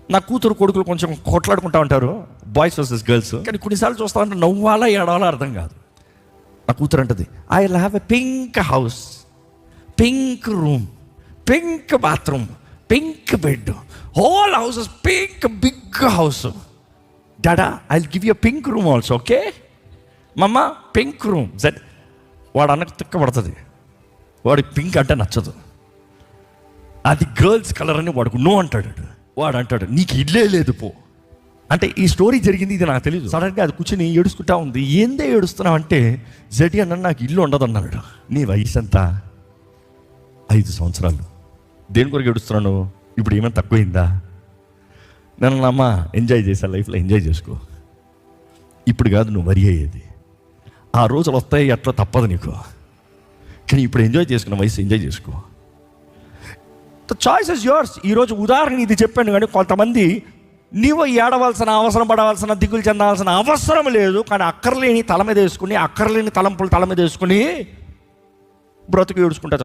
నా కూతురు కొడుకులు కొంచెం కొట్లాడుకుంటా ఉంటారు, బాయ్స్ వర్సెస్ గర్ల్స్. కానీ కొన్నిసార్లు చూస్తా ఉంటే నవ్వాలా ఏడవాలా అర్థం కాదు. నా కూతురు అంటది, I will have a pink house, pink room, pink bathroom, pink bed, whole house is pink, big house. డాడా I will give you pink room also, okay మమ్మ పింక్ రూమ్. సరే, వాడు అన్నకు తిక్క పడుతుంది, వాడికి పింక్ అంటే నచ్చదు, అది గర్ల్స్ కలర్ అని వాడుకు నో అంటాడు. వాడు అంటాడు నీకు ఇల్లే లేదు పో. అంటే ఈ స్టోరీ జరిగింది, ఇది నాకు తెలియదు. సడన్గా అది కూర్చొని ఏడుచుకుంటా ఉంది. ఏందే ఏడుస్తున్నావు అంటే, జడి అన్న నాకు ఇల్లు ఉండదు అన్నాడు. నీ వయసు ఎంత? 5 సంవత్సరాలు. దేని కొరకు ఏడుస్తున్నాను? ఇప్పుడు ఏమైనా తక్కువైందా? నన్ను అమ్మ ఎంజాయ్ చేసా, లైఫ్లో ఎంజాయ్ చేసుకో, ఇప్పుడు కాదు నువ్వు వరి అయ్యేది. ఆ రోజులు వస్తాయి, అట్లా తప్పదు నీకు. కానీ ఇప్పుడు ఎంజాయ్ చేసుకున్న వయసు ఎంజాయ్ చేసుకో. The choice is yours. ఈరోజు ఉదాహరణ ఇది చెప్పాను, కానీ కొంతమంది నీవు ఏడవలసిన, అవసరం పడవలసిన, దిగులు చెందాల్సిన అవసరం లేదు, కానీ అక్కర్లేని తల మీద వేసుకుని, అక్కర్లేని తలంపులు తల మీద వేసుకుని బ్రతుకు ఏడుచుకుంటారు.